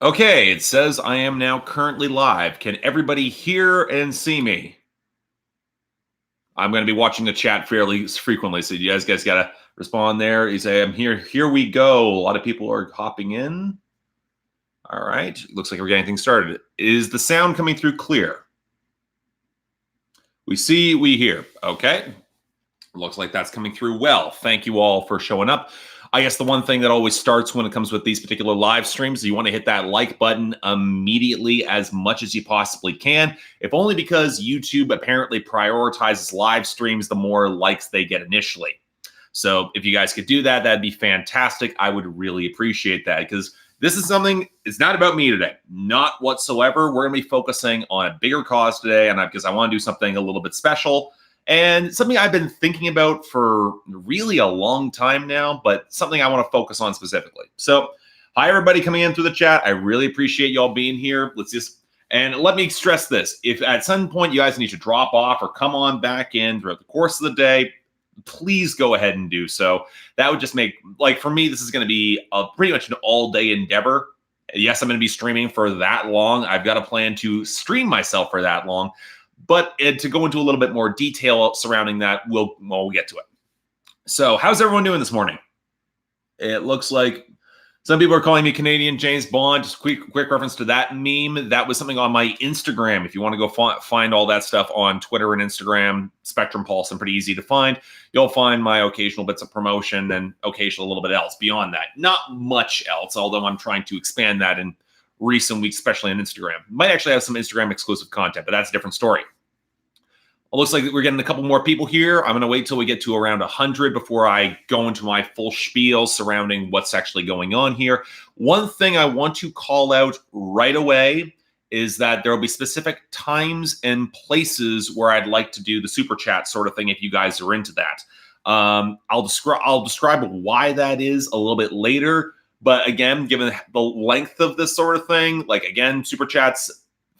Okay, it says I am now currently live. Can everybody hear and see me? I'm going to be watching the chat fairly frequently, so you guys got to respond there. You say, I'm here. Here we go. A lot of people are hopping in. All right. Looks like we're getting things started. Is the sound coming through clear? We see, we hear. Okay. Looks like that's coming through well. Thank you all for showing up. I guess the one thing that always starts when it comes with these particular live streams, you want to hit that like button immediately as much as you possibly can, if only because YouTube apparently prioritizes live streams the more likes they get initially. So if you guys could do that, that'd be fantastic. I would really appreciate that because this is something, it's not about me today, not whatsoever. We're going to be focusing on a bigger cause today, and because I want to do something a little bit special. And something I've been thinking about for really a long time now, but something I want to focus on specifically. So, hi, everybody coming in through the chat. I really appreciate y'all being here. And let me stress this. If at some point you guys need to drop off or come on back in throughout the course of the day, please go ahead and do so. That would just make, like for me, this is going to be pretty much an all-day endeavor. Yes, I'm going to be streaming for that long. I've got a plan to stream myself for that long. But to go into a little bit more detail surrounding that, we'll get to it. So how's everyone doing this morning? It looks like some people are calling me Canadian James Bond. Just quick reference to that meme. That was something on my Instagram. If you want to go find all that stuff on Twitter and Instagram, Spectrum Pulse, and pretty easy to find. You'll find my occasional bits of promotion and occasional little bit else beyond that. Not much else, although I'm trying to expand that in recent weeks, especially on Instagram. Might actually have some Instagram exclusive content, but that's a different story. It looks like we're getting a couple more people here. I'm going to wait till we get to around 100 before I go into my full spiel surrounding what's actually going on here. One thing I want to call out right away is that there will be specific times and places where I'd like to do the super chat sort of thing if you guys are into that. I'll describe why that is a little bit later. But again, given the length of this sort of thing, like again, super chats,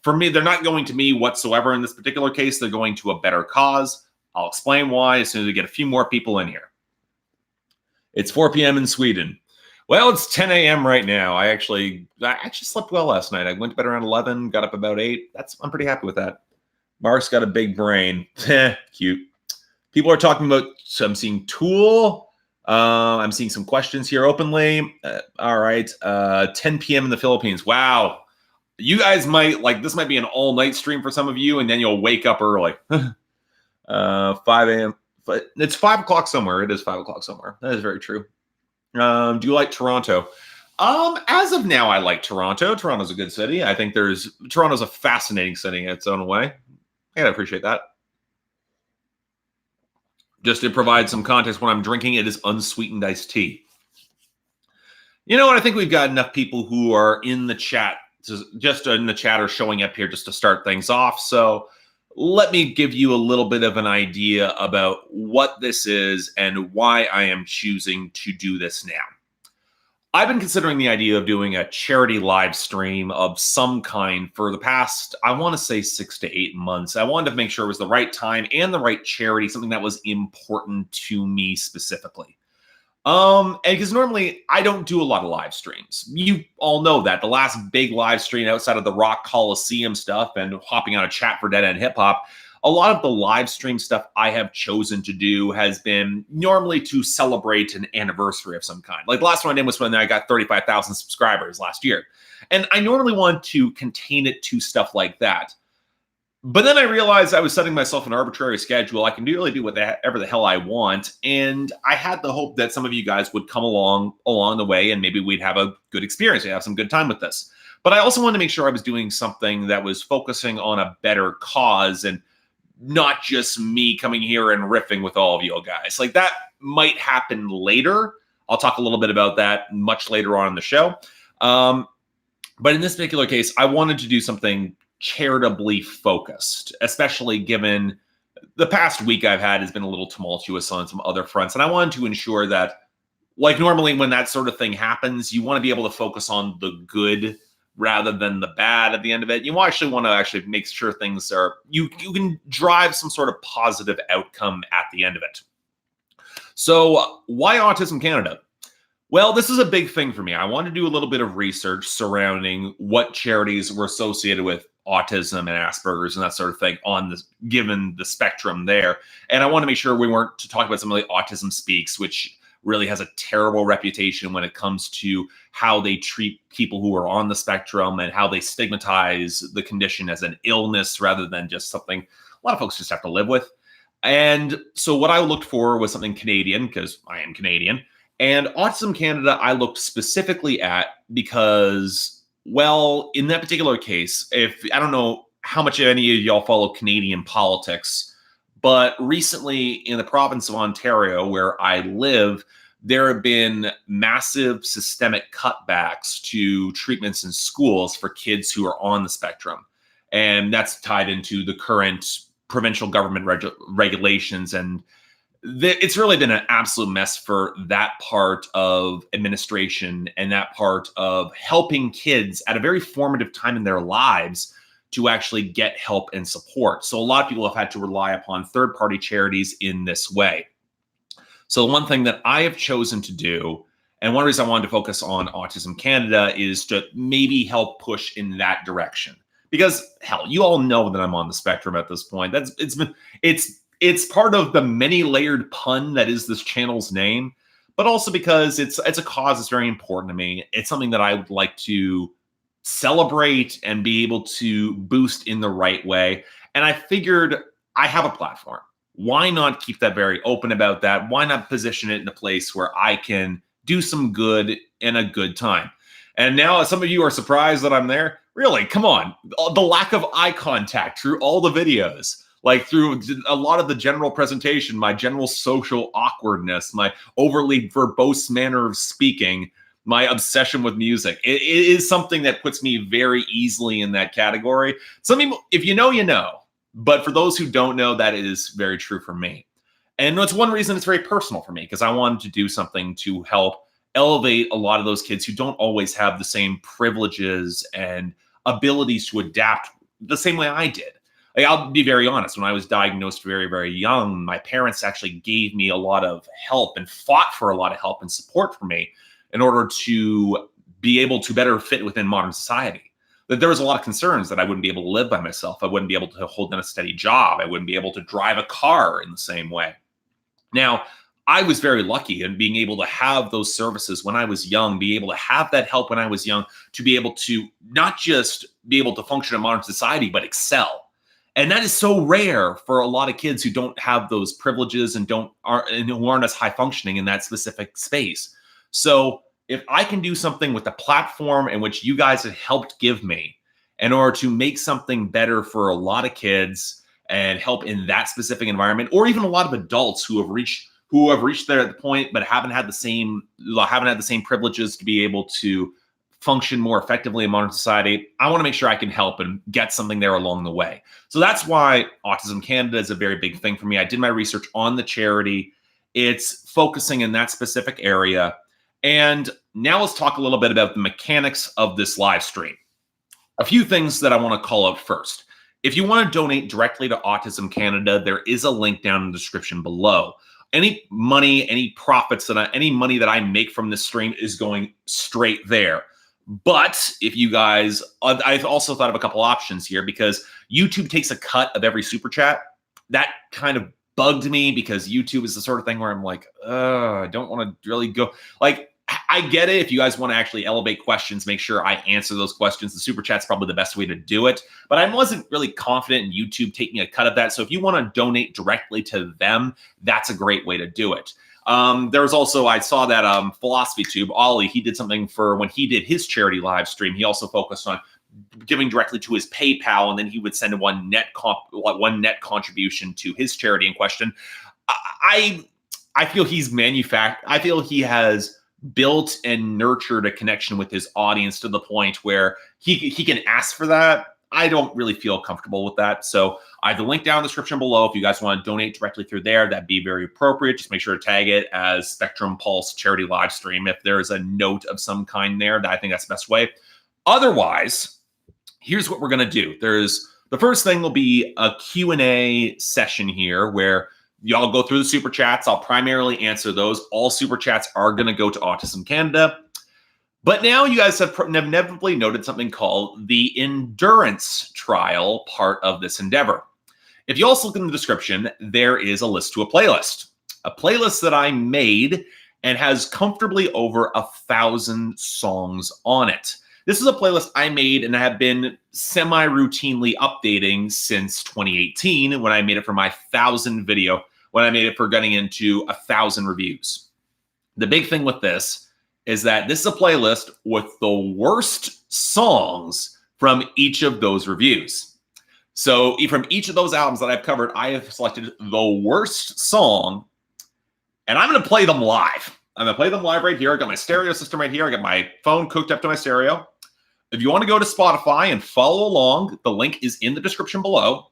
for me, they're not going to me whatsoever in this particular case. They're going to a better cause. I'll explain why as soon as we get a few more people in here. It's 4 p.m. in Sweden. Well, it's 10 a.m. right now. I actually slept well last night. I went to bed around 11, got up about 8. I'm pretty happy with that. Mark's got a big brain. Cute. People are talking about, so I'm seeing Tool. I'm seeing some questions here openly. All right. 10 p.m. in the Philippines. Wow. You guys this might be an all-night stream for some of you, and then you'll wake up early. 5 a.m. But it's 5 o'clock somewhere. It is 5 o'clock somewhere. That is very true. Do you like Toronto? As of now, I like Toronto. Toronto's a good city. I think Toronto's a fascinating city in its own way. I gotta appreciate that. Just to provide some context, when I'm drinking, it is unsweetened iced tea. You know what? I think we've got enough people who are in the chat, just in the chat or showing up here just to start things off. So let me give you a little bit of an idea about what this is and why I am choosing to do this now. I've been considering the idea of doing a charity live stream of some kind for the past, I want to say 6 to 8 months. I wanted to make sure it was the right time and the right charity, something that was important to me specifically. And because normally I don't do a lot of live streams. You all know that. The last big live stream outside of the Rock Coliseum stuff and hopping on a chat for Dead End Hip Hop, a lot of the live stream stuff I have chosen to do has been normally to celebrate an anniversary of some kind. Like the last one I did was when I got 35,000 subscribers last year. And I normally want to contain it to stuff like that. But then I realized I was setting myself an arbitrary schedule. I can really do whatever the hell I want. And I had the hope that some of you guys would come along the way and maybe we'd have a good experience. We'd have some good time with this. But I also wanted to make sure I was doing something that was focusing on a better cause and not just me coming here and riffing with all of you guys. Like that might happen later. I'll talk a little bit about that much later on in the show. But in this particular case, I wanted to do something charitably focused, especially given the past week I've had has been a little tumultuous on some other fronts. And I wanted to ensure that, like normally when that sort of thing happens, you want to be able to focus on the good rather than the bad at the end of it. You actually want to make sure things are, you can drive some sort of positive outcome at the end of it. So why Autism Canada? Well, this is a big thing for me. I want to do a little bit of research surrounding what charities were associated with autism and Asperger's and that sort of thing on this, given the spectrum there. And I want to make sure we weren't to talk about something like Autism Speaks, which really has a terrible reputation when it comes to how they treat people who are on the spectrum and how they stigmatize the condition as an illness rather than just something a lot of folks just have to live with. And so what I looked for was something Canadian, because I am Canadian. And Autism Canada, I looked specifically at because, well, in that particular case, if I don't know how much any of y'all follow Canadian politics, but recently in the province of Ontario, where I live, there have been massive systemic cutbacks to treatments in schools for kids who are on the spectrum. And that's tied into the current provincial government regulations, and it's really been an absolute mess for that part of administration and that part of helping kids at a very formative time in their lives to actually get help and support. So a lot of people have had to rely upon third-party charities in this way. So one thing that I have chosen to do, and one reason I wanted to focus on Autism Canada, is to maybe help push in that direction. Because hell, you all know that I'm on the spectrum at this point. It's part of the many layered pun that is this channel's name, but also because it's a cause that's very important to me. It's something that I would like to celebrate and be able to boost in the right way. And I figured I have a platform. Why not keep that very open about that? Why not position it in a place where I can do some good in a good time? And now some of you are surprised that I'm there. Really, come on. The lack of eye contact through all the videos, like through a lot of the general presentation, my general social awkwardness, my overly verbose manner of speaking, my obsession with music. It is something that puts me very easily in that category. Some people, if you know, you know. But for those who don't know, that is very true for me. And it's one reason it's very personal for me, because I wanted to do something to help elevate a lot of those kids who don't always have the same privileges and abilities to adapt the same way I did. Like, I'll be very honest. When I was diagnosed very, very young, my parents actually gave me a lot of help and fought for a lot of help and support for me in order to be able to better fit within modern society. That there was a lot of concerns that I wouldn't be able to live by myself. I wouldn't be able to hold down a steady job. I wouldn't be able to drive a car in the same way. Now, I was very lucky in being able to have those services when I was young, be able to have that help when I was young, to be able to not just be able to function in modern society, but excel. And that is so rare for a lot of kids who don't have those privileges and who aren't as high functioning in that specific space. So if I can do something with the platform in which you guys have helped give me in order to make something better for a lot of kids and help in that specific environment, or even a lot of adults who have reached there at the point but haven't had the same privileges to be able to function more effectively in modern society, I want to make sure I can help and get something there along the way. So that's why Autism Canada is a very big thing for me. I did my research on the charity. It's focusing in that specific area. And now let's talk a little bit about the mechanics of this live stream. A few things that I want to call out first. If you want to donate directly to Autism Canada, there is a link down in the description below. Any money, any profits, any money that I make from this stream is going straight there. But if you guys, I've also thought of a couple options here, because YouTube takes a cut of every super chat. That kind of bugged me, because YouTube is the sort of thing where I'm like, I don't want to really go. Like, I get it. If you guys want to actually elevate questions, make sure I answer those questions. The super chat's probably the best way to do it. But I wasn't really confident in YouTube taking a cut of that. So if you want to donate directly to them, that's a great way to do it. There was also, I saw that Philosophy Tube, Ollie, he did something for when he did his charity live stream. He also focused on giving directly to his PayPal, and then he would send one net contribution to his charity in question. I feel I feel he has built and nurtured a connection with his audience to the point where he can ask for that. I don't really feel comfortable with that. So I have the link down in the description below. If you guys want to donate directly through there, that'd be very appropriate. Just make sure to tag it as Spectrum Pulse charity live stream. If there is a note of some kind there, I think that's the best way. Otherwise, here's what we're going to do. The first thing will be a Q&A session here where y'all go through the super chats. I'll primarily answer those. All super chats are going to go to Autism Canada. But now you guys have inevitably noted something called the endurance trial part of this endeavor. If you also look in the description, there is a list to a playlist that I made and has comfortably over 1,000 songs on it. This is a playlist I made and have been semi-routinely updating since 2018 when I made it for my 1,000 video, when I made it for getting into 1,000 reviews. The big thing with this is that this is a playlist with the worst songs from each of those reviews. So from each of those albums that I've covered, I have selected the worst song, and I'm going to play them live. I'm going to play them live right here. I got my stereo system right here. I got my phone hooked up to my stereo. If you want to go to Spotify and follow along, the link is in the description below.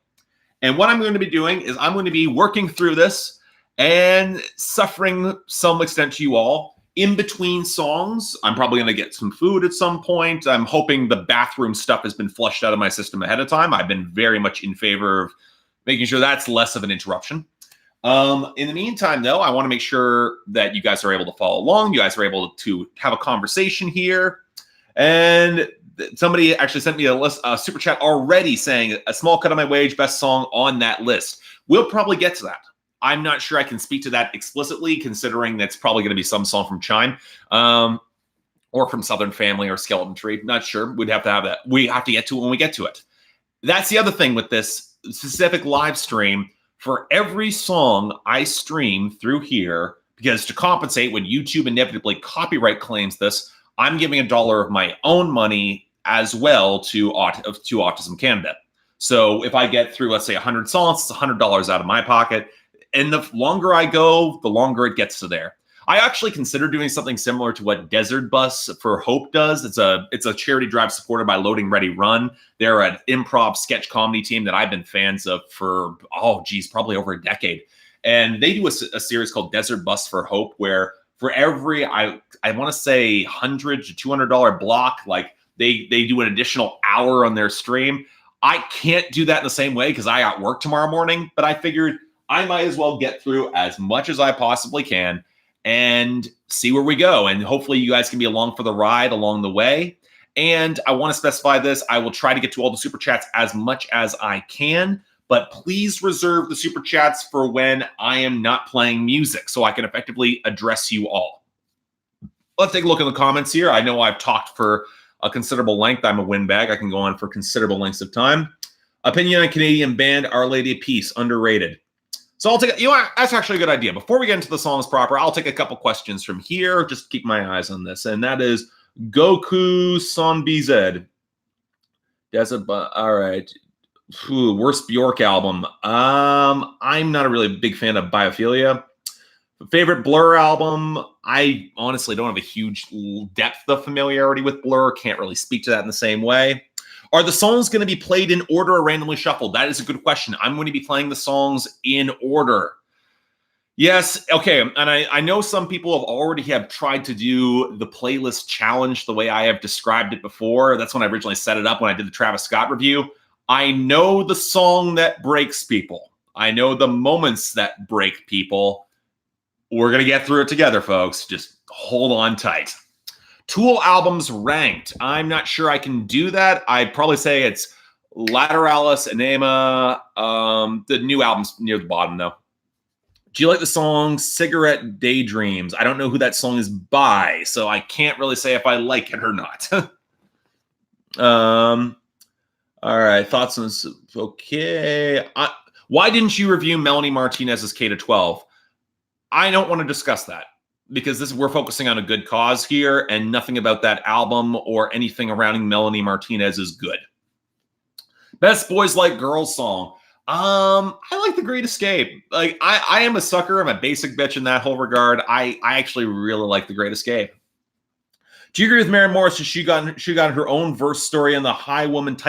And what I'm going to be doing is I'm going to be working through this and suffering some extent to you all. In between songs, I'm probably going to get some food at some point. I'm hoping the bathroom stuff has been flushed out of my system ahead of time. I've been very much in favor of making sure that's less of an interruption. In the meantime, though, I want to make sure that you guys are able to follow along. You guys are able to have a conversation here. And somebody actually sent me a super chat already saying a small cut of my wage, best song on that list. We'll probably get to that. I'm not sure I can speak to that explicitly, considering that's probably going to be some song from Chime or from Southern Family or Skeleton Tree. Not sure. We'd have to have that. We have to get to it when we get to it. That's the other thing with this specific live stream. For every song I stream through here, because to compensate when YouTube inevitably copyright claims this, I'm giving $1 of my own money as well to Autism Canada. So if I get through, let's say 100 songs, it's $100 out of my pocket. And the longer I go, the longer it gets to there. I actually consider doing something similar to what Desert Bus for Hope does. It's a charity drive supported by Loading Ready Run. They're an improv sketch comedy team that I've been fans of for, probably over a decade. And they do a series called Desert Bus for Hope, where for every, I want to say $100 to $200 block, like they do an additional hour on their stream. I can't do that in the same way because I got work tomorrow morning, but I figured I might as well get through as much as I possibly can and see where we go. And hopefully you guys can be along for the ride along the way. And I want to specify this. I will try to get to all the super chats as much as I can, but please reserve the super chats for when I am not playing music so I can effectively address you all. Let's take a look in the comments here. I know I've talked for a considerable length. I'm a windbag. I can go on for considerable lengths of time. Opinion on Canadian band Our Lady of Peace, underrated. So I'll take, that's actually a good idea. Before we get into the songs proper, I'll take a couple questions from here. Just keep my eyes on this. And that is Goku Son BZ. All right. Worst Bjork album. I'm not a really big fan of Biophilia. Favorite Blur album. I honestly don't have a huge depth of familiarity with Blur. Can't really speak to that in the same way. Are the songs going to be played in order or randomly shuffled? That is a good question. I'm going to be playing the songs in order. Yes. Okay. And I know some people have tried to do the playlist challenge the way I have described it before. That's when I originally set it up when I did the Travis Scott review. I know the song that breaks people. I know the moments that break people. We're going to get through it together, folks. Just hold on tight. Tool albums ranked. I'm not sure I can do that. I'd probably say it's Lateralis, Enema. The new album's near the bottom, though. Do you like the song Cigarette Daydreams? I don't know who that song is by, so I can't really say if I like it or not. All right. Thoughts on this? Okay. Why didn't you review Melanie Martinez's K-12? I don't want to discuss that, because we're focusing on a good cause here, and nothing about that album or anything around Melanie Martinez is good. Best Boys Like Girls song. I like The Great Escape. Like I am a sucker. I'm a basic bitch in that whole regard. I actually really like The Great Escape. Do you agree with Maren Morris? She got her own verse story in the High Woman title